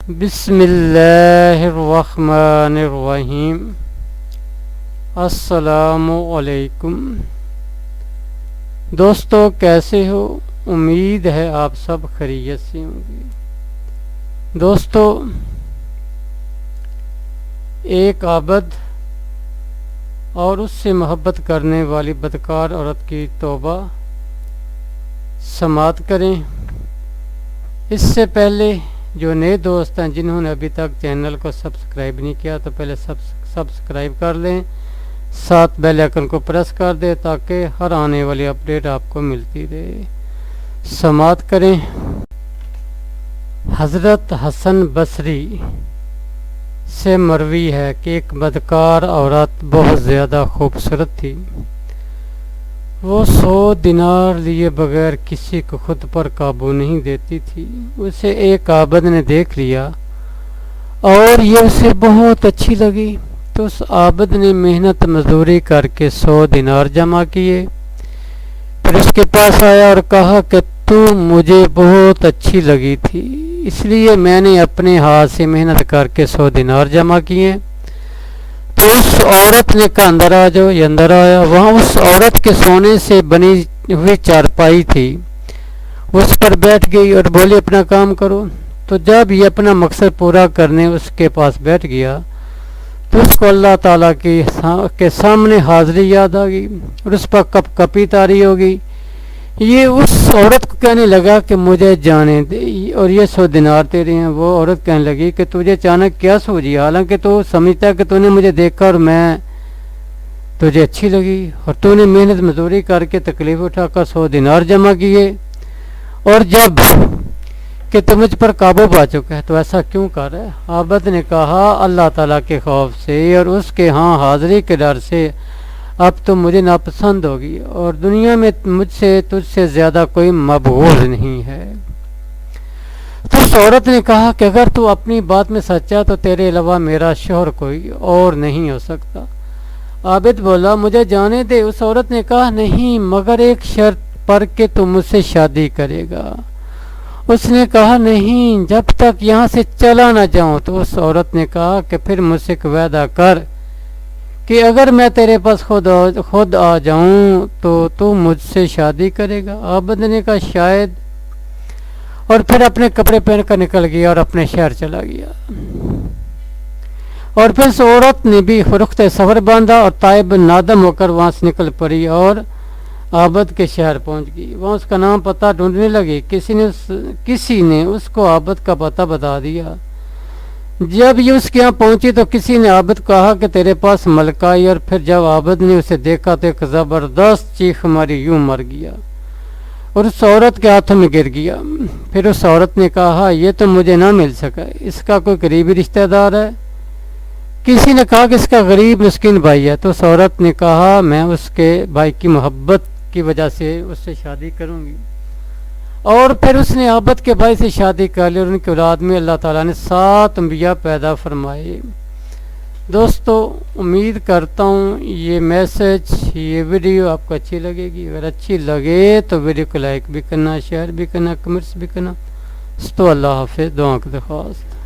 بسم اللہ الرحمن الرحیم۔ السلام علیکم دوستو، کیسے ہو؟ امید ہے آپ سب خیریت سے ہوں گے۔ دوستو، ایک عابد اور اس سے محبت کرنے والی بدکار عورت کی توبہ سماعت کریں۔ اس سے پہلے جو نئے دوست ہیں جنہوں نے ابھی تک چینل کو سبسکرائب نہیں کیا تو پہلے سبسکرائب کر لیں، ساتھ بیل آئیکن کو پریس کر دیں تاکہ ہر آنے والی اپڈیٹ آپ کو ملتی رہے۔ سماعت کریں۔ حضرت حسن بصری سے مروی ہے کہ ایک بدکار عورت بہت زیادہ خوبصورت تھی۔ وہ 100 دینار لیے بغیر کسی کو خود پر قابو نہیں دیتی تھی۔ اسے ایک عابد نے دیکھ لیا اور یہ اسے بہت اچھی لگی، تو اس عابد نے محنت مزدوری کر کے 100 دینار جمع کیے، پھر اس کے پاس آیا اور کہا کہ تو مجھے بہت اچھی لگی تھی، اس لیے میں نے اپنے ہاتھ سے محنت کر کے 100 دینار جمع کیے۔ تو اس عورت نے کہا اندر آ جاؤ۔ یہ اندر آیا۔ وہاں اس عورت کے سونے سے بنی ہوئی چارپائی تھی، اس پر بیٹھ گئی اور بولی اپنا کام کرو۔ تو جب یہ اپنا مقصد پورا کرنے اس کے پاس بیٹھ گیا تو اس کو اللہ تعالیٰ کے سامنے حاضری یاد آ گئی اور اس پر کپ کپی طاری ہو گئی۔ یہ اس عورت کو کہنے لگا کہ مجھے جانے دے اور یہ 100 دینار تیرے ہیں۔ وہ عورت کہنے لگی کہ تجھے اچانک کیا سوجی، حالانکہ تو سمجھتا ہے کہ تو نے مجھے دیکھا اور میں تجھے اچھی لگی اور تو نے محنت مزدوری کر کے تکلیف اٹھا کر 100 دینار جمع کیے، اور جب کہ تو مجھ پر قابو پا چکا ہے تو ایسا کیوں کر رہا ہے؟ عابد نے کہا اللہ تعالیٰ کے خوف سے اور اس کے ہاں حاضری کے ڈر سے اب تو مجھے ناپسند ہوگی، اور دنیا میں مجھ سے تجھ سے زیادہ کوئی مبغوض نہیں ہے۔ تو اس عورت نے کہا کہ اگر تو اپنی بات میں سچا تو تیرے علاوہ میرا شوہر کوئی اور نہیں ہو سکتا۔ عابد بولا مجھے جانے دے۔ اس عورت نے کہا نہیں، مگر ایک شرط پر کہ تم مجھ سے شادی کرے گا۔ اس نے کہا نہیں، جب تک یہاں سے چلا نہ جاؤں۔ تو اس عورت نے کہا کہ پھر مجھ سے ایک وعدہ کر کہ اگر میں تیرے پاس خود آ جاؤں تو مجھ سے شادی کرے گا۔ عابد نے کہا شاید، اور پھر اپنے کپڑے پہن کر نکل گیا اور اپنے شہر چلا گیا۔ اور پھر اس عورت نے بھی رخت سفر باندھا اور تائب نادم ہو کر وہاں سے نکل پڑی اور عابد کے شہر پہنچ گئی۔ وہاں اس کا نام پتہ ڈھونڈنے لگی۔ کسی نے اس کو عابد کا پتہ بتا دیا۔ جب یہ اس کے یہاں پہنچی تو کسی نے عابد کو کہا کہ تیرے پاس ملکہ آئی، اور پھر جب عابد نے اسے دیکھا تو ایک زبردست چیخ ماری، یوں مر گیا اور اس عورت کے ہاتھوں میں گر گیا۔ پھر اس عورت نے کہا یہ تو مجھے نہ مل سکا، اس کا کوئی قریبی رشتہ دار ہے؟ کسی نے کہا کہ اس کا غریب مسکین بھائی ہے۔ تو اس عورت نے کہا میں اس کے بھائی کی محبت کی وجہ سے اس سے شادی کروں گی، اور پھر اس نے عابد کے بھائی سے شادی کر لی اور ان کی اولاد میں اللہ تعالیٰ نے 7 انبیاء پیدا فرمائے۔ دوستو، امید کرتا ہوں یہ میسج، یہ ویڈیو آپ کو اچھی لگے گی۔ اگر اچھی لگے تو ویڈیو کو لائک بھی کرنا، شیئر بھی کرنا، کمنٹس بھی کرنا۔ اللہ حافظ، دعا کی درخواست۔